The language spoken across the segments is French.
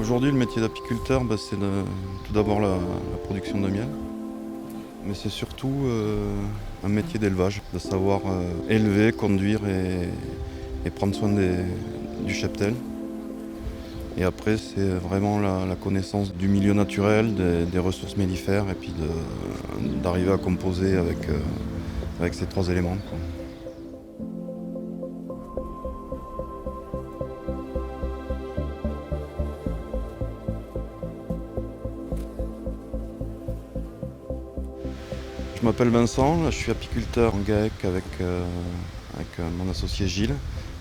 Aujourd'hui, le métier d'apiculteur, c'est tout d'abord la production de miel, mais c'est surtout un métier d'élevage, de savoir élever, conduire et prendre soin du cheptel. Et après, c'est vraiment la connaissance du milieu naturel, des ressources mellifères, et puis d'arriver à composer avec ces trois éléments, quoi. Je m'appelle Vincent, là, je suis apiculteur en GAEC avec mon associé Gilles.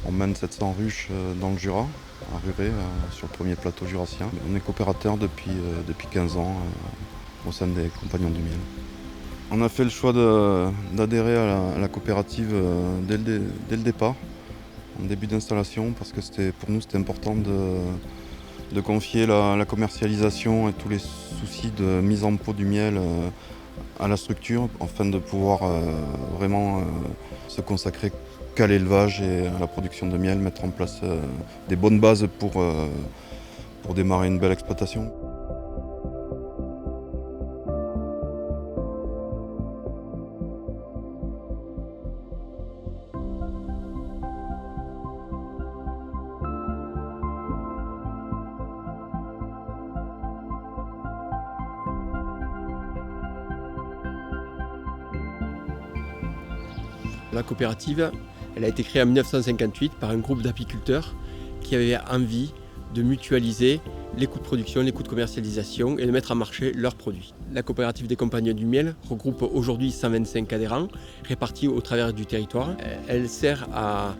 On mène 700 ruches dans le Jura, à Ruret, sur le premier plateau jurassien. On est coopérateur depuis 15 ans au sein des Compagnons du Miel. On a fait le choix d'adhérer à la coopérative dès le départ, en début d'installation, parce que pour nous c'était important de confier la commercialisation et tous les soucis de mise en pot du miel à la structure, afin de pouvoir vraiment se consacrer qu'à l'élevage et à la production de miel, mettre en place des bonnes bases pour démarrer une belle exploitation. La coopérative, elle a été créée en 1958 par un groupe d'apiculteurs qui avaient envie de mutualiser les coûts de production, les coûts de commercialisation et de mettre en marché leurs produits. La coopérative des Compagnons du Miel regroupe aujourd'hui 125 adhérents répartis au travers du territoire. Elle sert à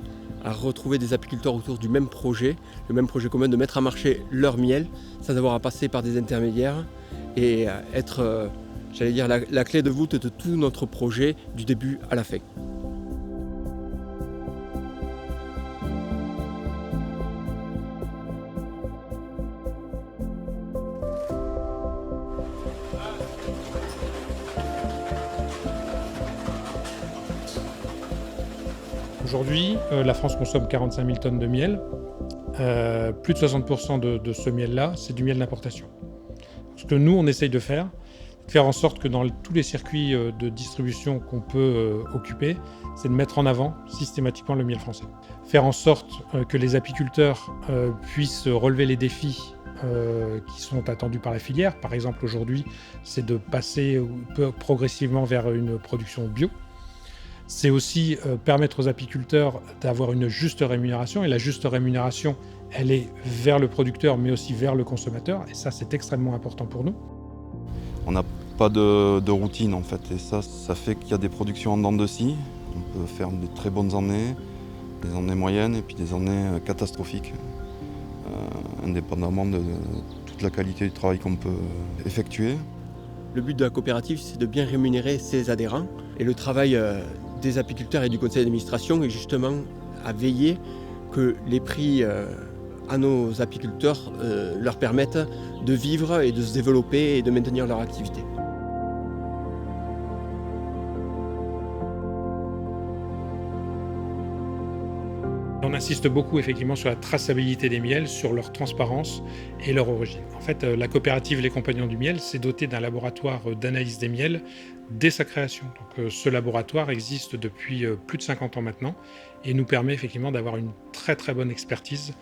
retrouver des apiculteurs autour du même projet, le même projet commun de mettre en marché leur miel sans avoir à passer par des intermédiaires et être, la clé de voûte de tout notre projet du début à la fin. Aujourd'hui, la France consomme 45 000 tonnes de miel. Plus de 60% de ce miel-là, c'est du miel d'importation. Ce que nous, on essaye de faire en sorte que dans tous les circuits de distribution qu'on peut occuper, c'est de mettre en avant systématiquement le miel français. Faire en sorte que les apiculteurs puissent relever les défis qui sont attendus par la filière. Par exemple, aujourd'hui, c'est de passer progressivement vers une production bio. C'est aussi permettre aux apiculteurs d'avoir une juste rémunération. Et la juste rémunération, elle est vers le producteur, mais aussi vers le consommateur. Et ça, c'est extrêmement important pour nous. On n'a pas de routine, en fait. Et ça fait qu'il y a des productions en dents de scie. On peut faire des très bonnes années, des années moyennes et puis des années catastrophiques, indépendamment de toute la qualité du travail qu'on peut effectuer. Le but de la coopérative, c'est de bien rémunérer ses adhérents. Et le travail des apiculteurs et du conseil d'administration est justement à veiller que les prix à nos apiculteurs leur permettent de vivre et de se développer et de maintenir leur activité. On insiste beaucoup effectivement sur la traçabilité des miels, sur leur transparence et leur origine. En fait, la coopérative Les Compagnons du Miel s'est dotée d'un laboratoire d'analyse des miels dès sa création. Donc, ce laboratoire existe depuis plus de 50 ans maintenant et nous permet effectivement d'avoir une très très bonne expertise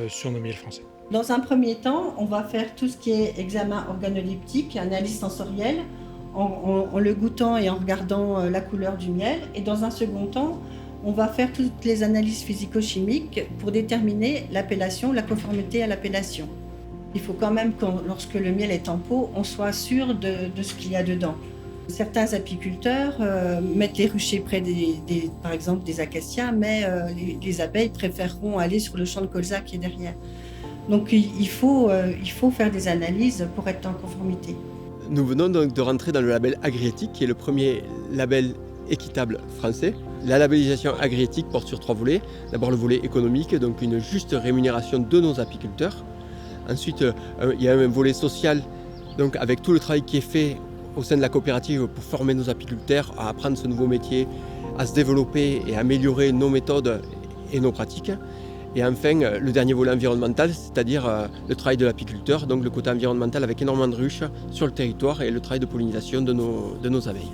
sur nos miels français. Dans un premier temps, on va faire tout ce qui est examen organoleptique, analyse sensorielle, en le goûtant et en regardant la couleur du miel. Et dans un second temps, on va faire toutes les analyses physico-chimiques pour déterminer l'appellation, la conformité à l'appellation. Il faut quand même que lorsque le miel est en pot, on soit sûr de ce qu'il y a dedans. Certains apiculteurs mettent les ruchers près par exemple des acacias, mais les abeilles préféreront aller sur le champ de colza qui est derrière. Donc il faut faire des analyses pour être en conformité. Nous venons donc de rentrer dans le label Agriéthique, qui est le premier label équitable français. La labellisation Agriéthique porte sur 3 volets. D'abord le volet économique, donc une juste rémunération de nos apiculteurs. Ensuite, il y a un volet social, donc avec tout le travail qui est fait au sein de la coopérative pour former nos apiculteurs à apprendre ce nouveau métier, à se développer et à améliorer nos méthodes et nos pratiques. Et enfin, le dernier volet environnemental, c'est-à-dire le travail de l'apiculteur, donc le côté environnemental avec énormément de ruches sur le territoire et le travail de pollinisation de nos abeilles.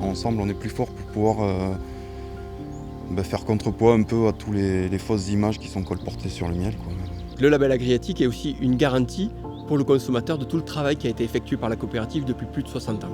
Ensemble, on est plus fort pour pouvoir faire contrepoids un peu à tous les fausses images qui sont colportées sur le miel, quoi. Le label Agriatique est aussi une garantie pour le consommateur de tout le travail qui a été effectué par la coopérative depuis plus de 60 ans.